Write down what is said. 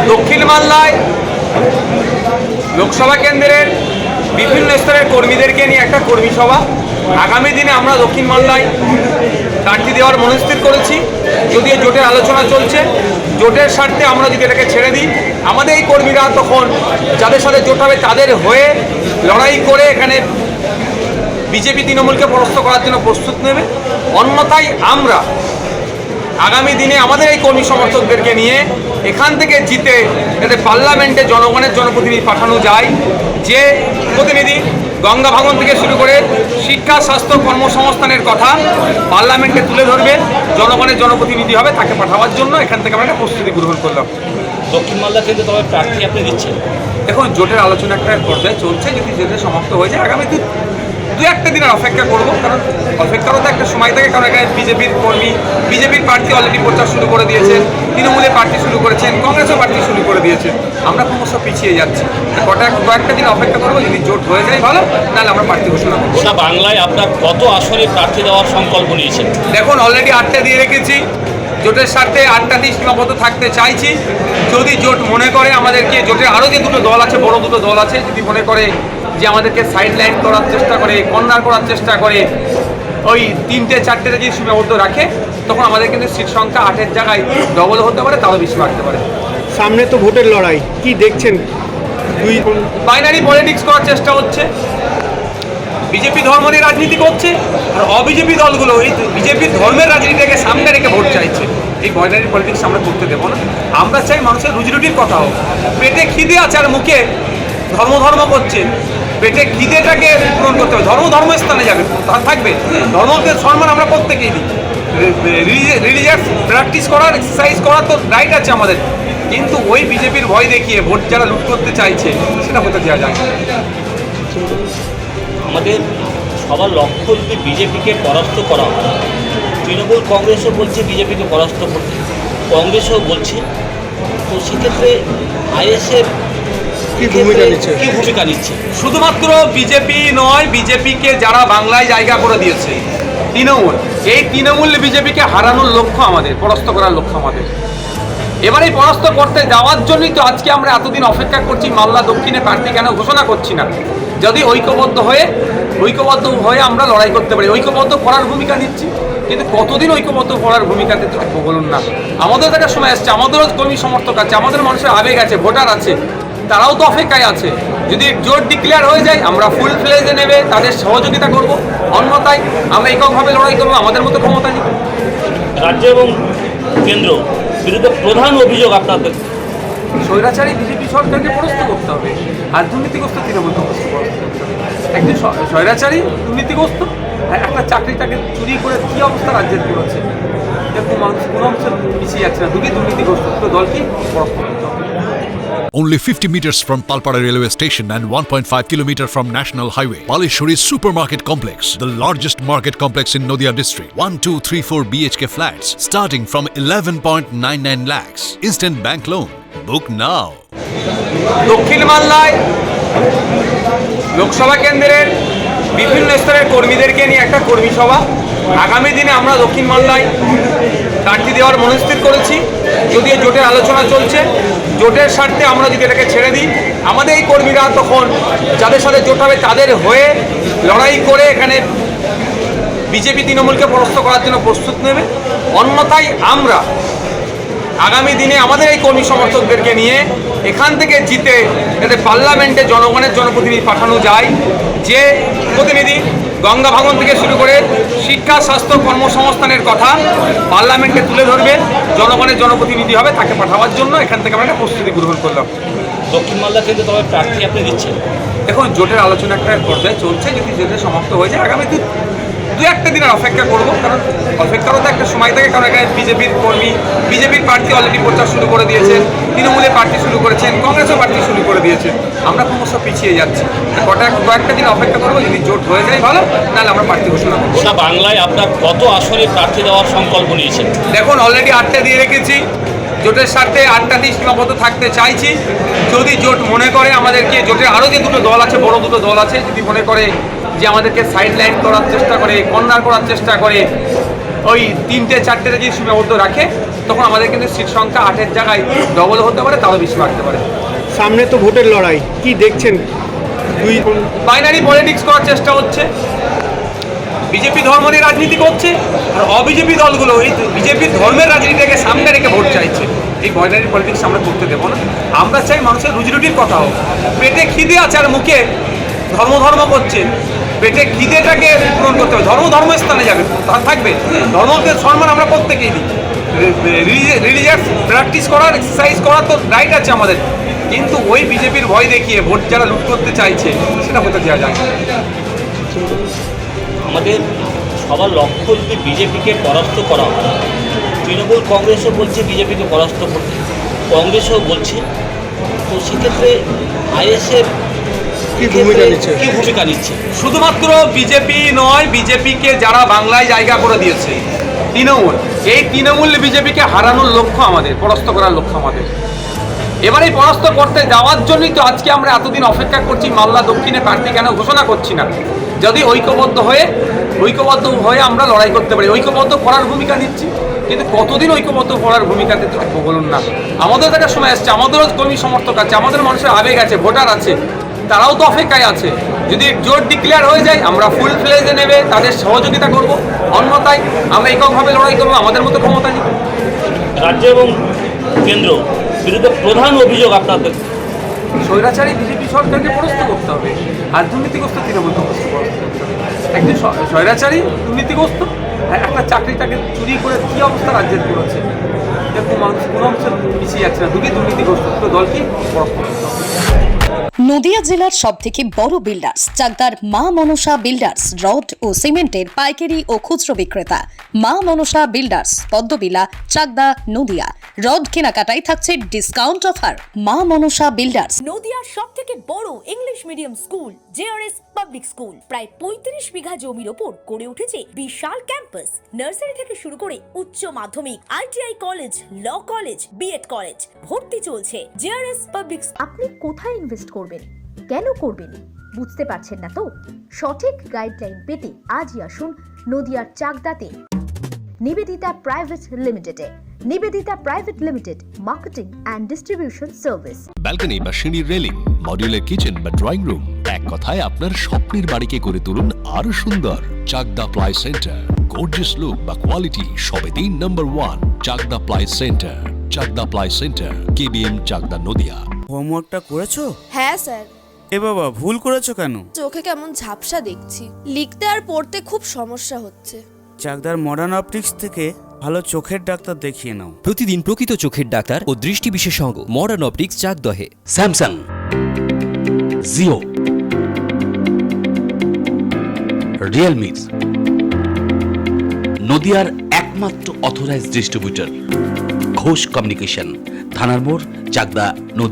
দক্ষিণ মালদায় লোকসভা কেন্দ্রের বিভিন্ন স্তরের কর্মীদেরকে নিয়ে একটা কর্মী সভা। আগামী দিনে আমরা দক্ষিণ মালদায় প্রার্থী দেওয়ার মনস্থির করেছি। যদিও জোটের আলোচনা চলছে, জোটের স্বার্থে আমরা যদি এটাকে ছেড়ে দিই, আমাদের এই কর্মীরা তখন যাদের সাথে জোট হবে তাদের হয়ে লড়াই করে এখানে বিজেপি তৃণমূলকে পরাস্ত করার জন্য প্রস্তুত নেবে। অন্যথায় আমরা আগামী দিনে আমাদের এই কর্মী সমর্থকদেরকে নিয়ে এখান থেকে জিতে যাতে পার্লামেন্টে জনগণের জনপ্রতিনিধি পাঠানো যায়, যে প্রতিনিধি গঙ্গা ভাঙন থেকে শুরু করে শিক্ষা, স্বাস্থ্য, কর্মসংস্থানের কথা পার্লামেন্টে তুলে ধরবে, জনগণের জনপ্রতিনিধি হবে, তাকে পাঠাবার জন্য এখান থেকে আমরা একটা প্রস্তুতি গ্রহণ করলাম। দক্ষিণ মালদা থেকে তবে প্রার্থী আপনি দিচ্ছেন? এখন জোটের আলোচনা একটা পর্যায়ে চলছে, যদি জোটের সমাপ্ত হয়ে যায় আগামী দু একটা দিনের অপেক্ষা করবো, কারণ অপেক্ষারও তো একটা সময় থাকে। কারণ এখানে বিজেপির কর্মী, বিজেপির প্রার্থী অলরেডি প্রচার শুরু করে দিয়েছেন, তৃণমূলের প্রার্থী শুরু করেছেন, কংগ্রেসও প্রার্থী শুরু করে দিয়েছেন। আমরা ক্রমশ পিছিয়ে যাচ্ছি। কয়েকটা দিন অপেক্ষা করবো, যদি জোট হয়ে যায় ভালো, নাহলে আমরা প্রার্থী ঘোষণা করবো। গোটা বাংলায় আপনার কত আসনে প্রার্থী দেওয়ার সংকল্প নিয়েছেন? দেখুন, অলরেডি 8টা দিয়ে রেখেছি। জোটের স্বার্থে 8টাতেই সীমাবদ্ধ থাকতে চাইছি। যদি জোট মনে করে আমাদেরকে, জোটের আরও যে দুটো দল আছে, বড় দুটো দল আছে, যদি মনে করে যে আমাদেরকে সাইড লাইন করার চেষ্টা করে, কর্নার করার চেষ্টা করে, ওই 3টে-4টে যদি সীমাবদ্ধ রাখে, তখন আমাদের কিন্তু সিট সংখ্যা 8-এর জায়গায় ডবল হতে পারে, তারও বেশি বাড়তে পারে। সামনে তো ভোটের লড়াই, কি দেখছেন? বাইনারি পলিটিক্স করার চেষ্টা হচ্ছে। বিজেপি ধর্ম নিয়ে রাজনীতি করছে, আর অবিজেপি দলগুলো এই বিজেপির ধর্মের রাজনীতিটাকে সামনে রেখে ভোট চাইছে। এই বাইনারি পলিটিক্স আমরা করতে দেবো না। আমরা চাই মানুষের রুজিরুটির কথা হোক। পেটে খিদে আছে আর মুখে ধর্ম করছে, পেটে খিদেটাকে পূরণ করতে হবে। ধর্মস্থানে যাবে, থাকবে ধর্মকে সম্মান আমরা প্রত্যেকেই দিই। রিলিজিয়াস প্র্যাকটিস করার, এক্সারসাইজ করার তো রাইট আছে আমাদের, কিন্তু ওই বিজেপির ভয় দেখিয়ে ভোট যারা লুট করতে চাইছে সেটা হতে দেওয়া যায় না। আমাদের সবার লক্ষ্য যদি বিজেপিকে পরাস্ত করা হয়, তৃণমূল কংগ্রেসও বলছে বিজেপিকে পরাস্ত করতে, কংগ্রেসও বলছে, তো সেক্ষেত্রে আইএসএফ কি ভূমিকা নিচ্ছে? শুধুমাত্র বিজেপি নয়, বিজেপিকে যারা বাংলায় জায়গা করে দিয়েছে তৃণমূল, এই তৃণমূল বিজেপিকে হারানোর লক্ষ্য আমাদের, পরাস্ত করার লক্ষ্য আমাদের। এবার এই পরাস্ত করতে যাওয়ার জন্যই তো আজকে আমরা এতদিন অপেক্ষা করছি। মালদা দক্ষিণে প্রার্থী কেন ঘোষণা করছি না? যদি ঐক্যবদ্ধ হয়ে আমরা লড়াই করতে পারি, ঐক্যবদ্ধ করার ভূমিকা নিচ্ছি। কিন্তু কতদিন ঐক্যবদ্ধ করার ভূমিকাতে থাকবো বলুন না? আমাদের একটা সময় আসছে, আমাদেরও কর্মী সমর্থক আছে, আমাদের মানুষের আবেগ আছে, ভোটার আছে, তারাও তো অপেক্ষায় আছে। যদি জোট ডিক্লেয়ার হয়ে যায়, আমরা ফুল ফ্লেজে নেবে তাদের সহযোগিতা করব। অন্যথায় আমরা এককভাবে লড়াই করবো, আমাদের মতো ক্ষমতা নেই। রাজ্য এবং কেন্দ্র বিরুদ্ধে প্রধান অভিযোগ আপনাদের? স্বৈরাচারী বিজেপি সরকারকে পরাস্ত করতে হবে, আর দুর্নীতিগ্রস্ত তৃণমূলকে পরাস্ত করতে হবে। একজন স্বৈরাচারী দুর্নীতিগ্রস্ত একটা চাকরিটাকে চুরি করে কী অবস্থা রাজ্যের করেছে, এরকম মানুষ কোনো অংশ পিছিয়ে যাচ্ছে না। দুটি দুর্নীতিগ্রস্ত দলকে পরাস্ত করতে হবে। Only 50 meters from Palpara railway station and 1.5 kilometer from National Highway, Palishuri Supermarket Complex, the largest market complex in Nadia district. 1, 2, 3, 4 BHK flats starting from 11.99 lakhs. Instant bank loan. Book now. দক্ষিণ মালদায় লোকসভা কেন্দ্রের বিভিন্ন স্তরের কর্মীদেরকে নিয়ে একটা কর্মী সভা। আগামী দিনে আমরা দক্ষিণ মালদায় প্রার্থী দেওয়ার মনস্থির করেছি। যদিও জোটের আলোচনা চলছে, জোটের স্বার্থে আমরা যদি এটাকে ছেড়ে দিই, আমাদের এই কর্মীরা তখন যাদের সাথে জোট হবে তাদের হয়ে লড়াই করে এখানে বিজেপি তৃণমূলকে পরাস্ত করার জন্য প্রস্তুত নেবে। অন্যথায় আমরা আগামী দিনে আমাদের এই কর্মী সমর্থকদেরকে নিয়ে এখান থেকে জিতে যাতে পার্লামেন্টে জনগণের জনপ্রতিনিধি পাঠানো যায়, যে প্রতিনিধি গঙ্গা ভাঙন থেকে শুরু করে শিক্ষা, স্বাস্থ্য, কর্মসংস্থানের কথা পার্লামেন্টে তুলে ধরবে, জনগণের জনপ্রতিনিধি হবে, তাকে পাঠাবার জন্য এখান থেকে আমরা একটা প্রস্তুতি গ্রহণ করলাম। দক্ষিণ মালদা থেকে তবে প্রার্থী আপনি দিচ্ছেন? এখন জোটের আলোচনা একটা পর্যায়ে চলছে, যদি জোটের সমাপ্ত হয়ে যায় আগামী দু একটা দিনের অপেক্ষা করবো, কারণ অপেক্ষারও তো একটা সময় থাকে। কারণ এখানে বিজেপির কর্মী, বিজেপির প্রার্থী অলরেডি প্রচার শুরু করে দিয়েছেন, তৃণমূলের প্রার্থী শুরু করেছেন, কংগ্রেসও প্রার্থী শুরু করে দিয়েছেন। আমরা ক্রমশ পিছিয়ে যাচ্ছি। কয়েকটা দিন অপেক্ষা করবো, যদি জোট হয়ে যায় ভালো, নাহলে আমরা প্রার্থী ঘোষণা করবো। গোটা বাংলায় আপনার কত আসনে প্রার্থী দেওয়ার সংকল্প নিয়েছেন? দেখুন, অলরেডি 8টা দিয়ে রেখেছি। জোটের স্বার্থে 8টাতেই সীমাবদ্ধ থাকতে চাইছি। যদি জোট মনে করে আমাদেরকে, জোটের আরও যে দুটো দল আছে, বড় দুটো দল আছে, যদি মনে করে যে আমাদেরকে সাইড লাইন করার চেষ্টা করে, কর্নার করার চেষ্টা করে, ওই 3-4টে যদি সীমাবদ্ধ রাখে, তখন আমাদের কিন্তু সিট সংখ্যা 8-এর জায়গায় ডবল হতে পারে, তারও বেশি বাড়তে পারে। সামনে তো ভোটের লড়াই, কি দেখছেন? বাইনারি পলিটিক্স করার চেষ্টা হচ্ছে, বিজেপি ধর্ম নিয়ে রাজনীতি করছে, আর অবিজেপি দলগুলো এই বিজেপির ধর্মের রাজনীতিটাকে সামনে রেখে ভোট চাইছে। এই বাইনারি পলিটিক্স আমরা করতে দেবো না। আমরা চাই মানুষের রুজিরুটির কথা হোক। পেটে খিদে আছে আর মুখে ধর্ম করছে, পেটে খিদেটাকে পূরণ করতে হবে। ধর্মস্থানে যাবে, তার থাকবে ধর্মকে সম্মান আমরা প্রত্যেকেই দিই। রিলিজিয়াস প্র্যাকটিস করার, এক্সারসাইজ করার তো রাইট আছে আমাদের, কিন্তু ওই বিজেপির ভয় দেখিয়ে ভোট যারা লুট করতে চাইছে সেটা হতে দেওয়া যায় না। আমাদের সবার লক্ষ্য যদি বিজেপিকে পরাস্ত করা হয়, তৃণমূল কংগ্রেসও বলছে বিজেপিকে পরাস্ত করতে, কংগ্রেসও বলছে, তো সেক্ষেত্রে আইএসএফ কি ভূমিকা নিচ্ছে? শুধুমাত্র বিজেপি নয়, বিজেপিকে যারা বাংলায় জায়গা করে দিয়েছে তৃণমূল, এই তৃণমূল বিজেপিকে হারানোর লক্ষ্য আমাদের, পরাস্ত করার লক্ষ্য আমাদের। এবার এই পরাস্ত করতে যাওয়ার জন্যই তো আজকে আমরা এতদিন অপেক্ষা করছি, মালদা দক্ষিণে প্রার্থী কেন ঘোষণা করছি না। যদি ঐক্যবদ্ধ হয়ে আমরা লড়াই করতে পারি, ঐক্যবদ্ধ করার ভূমিকা নিচ্ছি, কিন্তু কতদিন ঐক্যবদ্ধ করার ভূমিকাতে থাকবো বলুন না। আমাদের দেখার সময় আসছে, আমাদেরও কর্মী সমর্থক আছে, আমাদের মানুষের আবেগ আছে, ভোটার আছে, তারাও তো অপেক্ষায় আছে। যদি জোট ডিক্লেয়ার হয়ে যায়, আমরা ফুল ফ্লেজে নেবে তাদের সহযোগিতা করব, অন্যথায় আমরা এককভাবে লড়াই করবো, আমাদের মতো ক্ষমতা নেই। রাজ্য এবং কেন্দ্র বিরুদ্ধে প্রধান অভিযোগ আপনাদের? স্বৈরাচারী বিজেপি সরকারকে পরাস্ত করতে হবে, আর দুর্নীতিগ্রস্ত তৃণমূল কংগ্রেসকে পরাস্ত করতে হবে। একদিন স্বৈরাচারী দুর্নীতিগ্রস্ত একটা চাকরিটাকে চুরি করে কী অবস্থা রাজ্যের করেছে, এরকম মানুষ কোনো অংশে পিছিয়ে যাচ্ছে না। দুটি দুর্নীতিগ্রস্ত দলকে পরাস্ত করতে হবে। নদিয়া জেলার সবথেকে বড় বিল্ডার্স চাকদার মা মনসা বিল্ডার্স, রড ও সিমেন্টের পাইকারি ও খুচরো বিক্রেতা। মা মনসা বিল্ডার্স, পদ্মবিলা, চাকদা, নদিয়া। রড কেনাকাটায় থাকছে ডিসকাউন্ট অফার। মা মনসা বিল্ডার্স। নদিয়ার সবথেকে বড় English medium school JRS public school, প্রায় 35 বিঘা জমির ওপর গড়ে উঠেছে বিশাল ক্যাম্পাস। নার্সারি থেকে শুরু করে উচ্চ মাধ্যমিক, ITI college, law college, BEd college, ভর্তি চলছে। JRS public. আপনি কোথায় ইনভেস্ট করবেন, কেন করবেন বুঝতে পারছেন না তো? সঠিক গাইডলাইন পেতে আজই আসুন নদিয়ার চাকদাতে নিবেদিতা প্রাইভেট লিমিটেডে। Nivedita private limited, marketing and distribution service. Balcony বা সিঁড়ির রেলিং, মডিউলার কিচেন বা ড্রয়িং রুম, এক কথায় আপনার স্বপ্নের বাড়িকে করে তুলুন আরো সুন্দর। Chakdah ply centre, gorgeous look বা কোয়ালিটি সবে 3 number 1 Chakdah ply centre. Chakdah ply centre, KBM, Chakdah, Nadia. হোমওয়ার্কটা করেছো? হ্যাঁ স্যার। এ বাবা, ভুল করেছো কেন? চোখে কেমন ঝাপসা দেখছি, লিখতে আর পড়তে খুব সমস্যা হচ্ছে। চাকদার মডার্ন অপটিক্স থেকে ভালো চোখের ডাক্তার দেখিয়ে নাও। প্রতিদিন প্রকৃত চোখের ডাক্তার ও দৃষ্টি বিশেষজ্ঞ মডার্ন অপটিক্স চাকদহে। স্যামসাং, জিও, রিয়েলমি, নদিয়ার একমাত্র অথরাইজড ডিস্ট্রিবিউটর ঘোষ কমিউনিকেশন, থানার মোড়, চাকদা, নদিয়া।